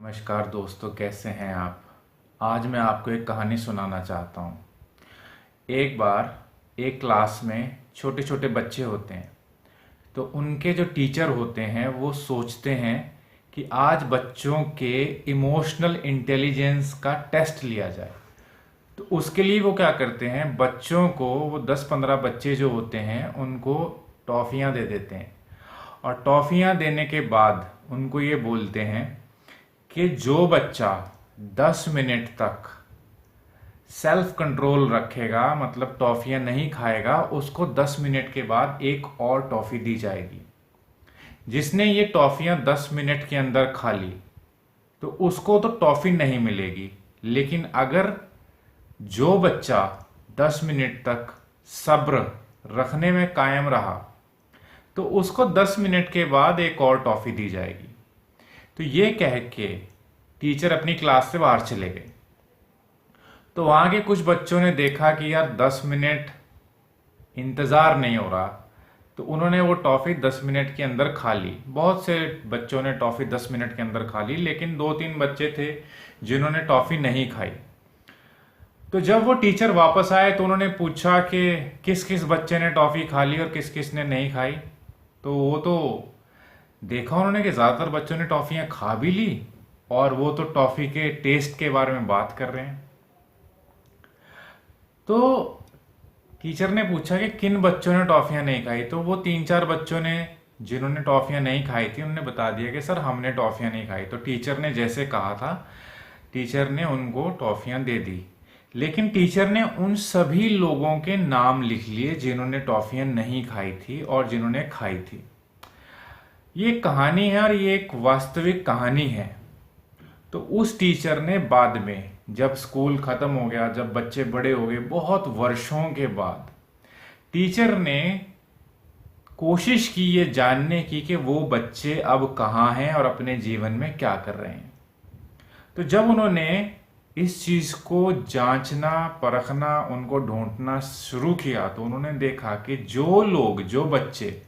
नमस्कार दोस्तों, कैसे हैं आप। आज मैं आपको एक कहानी सुनाना चाहता हूँ। एक बार एक क्लास में छोटे छोटे बच्चे होते हैं, तो उनके जो टीचर होते हैं वो सोचते हैं कि आज बच्चों के इमोशनल इंटेलिजेंस का टेस्ट लिया जाए। तो उसके लिए वो क्या करते हैं, बच्चों को, वो 10-15 बच्चे जो होते हैं उनको टॉफ़ियाँ दे देते हैं। और टॉफ़ियाँ देने के बाद उनको ये बोलते हैं कि जो बच्चा 10 मिनट तक सेल्फ कंट्रोल रखेगा, मतलब टॉफियां नहीं खाएगा, उसको 10 मिनट के बाद एक और टॉफी दी जाएगी। जिसने ये टॉफियां 10 मिनट के अंदर खा ली तो उसको तो टॉफी नहीं मिलेगी, लेकिन अगर जो बच्चा 10 मिनट तक सब्र रखने में कायम रहा तो उसको 10 मिनट के बाद एक और टॉफी दी जाएगी। तो ये कह के टीचर अपनी क्लास से बाहर चले गए। तो वहां के कुछ बच्चों ने देखा कि यार 10 मिनट इंतज़ार नहीं हो रहा, तो उन्होंने वो टॉफ़ी 10 मिनट के अंदर खा ली। बहुत से बच्चों ने टॉफ़ी 10 मिनट के अंदर खा ली, लेकिन 2-3 बच्चे थे जिन्होंने टॉफ़ी नहीं खाई। तो जब वो टीचर वापस आए तो उन्होंने पूछा कि किस किस बच्चे ने टॉफ़ी खा ली और किस किस ने नहीं खाई। तो वो तो देखा उन्होंने कि ज़्यादातर बच्चों ने टॉफ़ियाँ खा भी ली और वो तो टॉफ़ी के टेस्ट के बारे में बात कर रहे हैं। तो टीचर ने पूछा कि किन बच्चों ने टॉफ़ियाँ नहीं खाई। तो वो 3-4 बच्चों ने, जिन्होंने टॉफ़ियाँ नहीं खाई थी, उन्होंने बता दिया कि सर हमने टॉफ़ियाँ नहीं खाई। तो टीचर ने जैसे कहा था, टीचर ने उनको टॉफ़ियाँ दे दी। लेकिन टीचर ने उन सभी लोगों के नाम लिख लिए जिन्होंने टॉफ़ियाँ नहीं खाई थी और जिन्होंने खाई थी। ये कहानी है और ये एक वास्तविक कहानी है। तो उस टीचर ने बाद में, जब स्कूल ख़त्म हो गया, जब बच्चे बड़े हो गए, बहुत वर्षों के बाद टीचर ने कोशिश की ये जानने की कि वो बच्चे अब कहाँ हैं और अपने जीवन में क्या कर रहे हैं। तो जब उन्होंने इस चीज़ को जांचना, परखना, उनको ढूंढना शुरू किया तो उन्होंने देखा कि जो लोग, जो बच्चे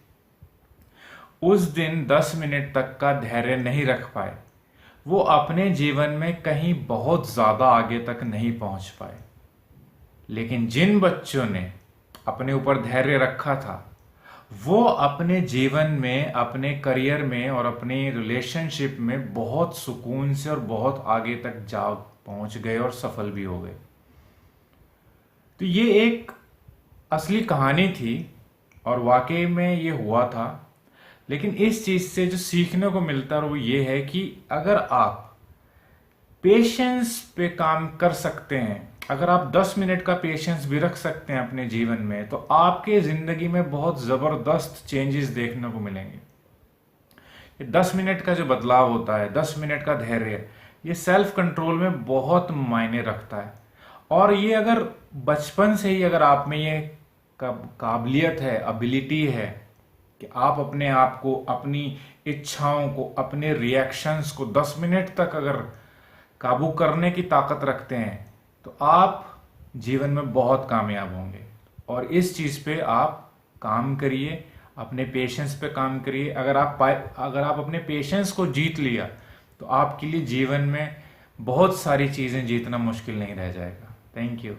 उस दिन 10 मिनट तक का धैर्य नहीं रख पाए, वो अपने जीवन में कहीं बहुत ज़्यादा आगे तक नहीं पहुंच पाए। लेकिन जिन बच्चों ने अपने ऊपर धैर्य रखा था, वो अपने जीवन में, अपने करियर में और अपनी रिलेशनशिप में बहुत सुकून से और बहुत आगे तक जा पहुंच गए और सफल भी हो गए। तो ये एक असली कहानी थी और वाकई में ये हुआ था। लेकिन इस चीज़ से जो सीखने को मिलता है वो ये है कि अगर आप पेशेंस पे काम कर सकते हैं, अगर आप 10 मिनट का पेशेंस भी रख सकते हैं अपने जीवन में, तो आपके ज़िंदगी में बहुत ज़बरदस्त चेंजेस देखने को मिलेंगे। ये 10 मिनट का जो बदलाव होता है, 10 मिनट का धैर्य, ये सेल्फ कंट्रोल में बहुत मायने रखता है। और ये अगर बचपन से ही अगर आप में ये काबिलियत है, एबिलिटी है कि आप अपने आप को, अपनी इच्छाओं को, अपने रिएक्शंस को 10 मिनट तक अगर काबू करने की ताकत रखते हैं, तो आप जीवन में बहुत कामयाब होंगे। और इस चीज़ पे आप काम करिए, अपने पेशेंस पे काम करिए। अगर आप अपने पेशेंस को जीत लिया तो आपके लिए जीवन में बहुत सारी चीज़ें जीतना मुश्किल नहीं रह जाएगा। Thank you.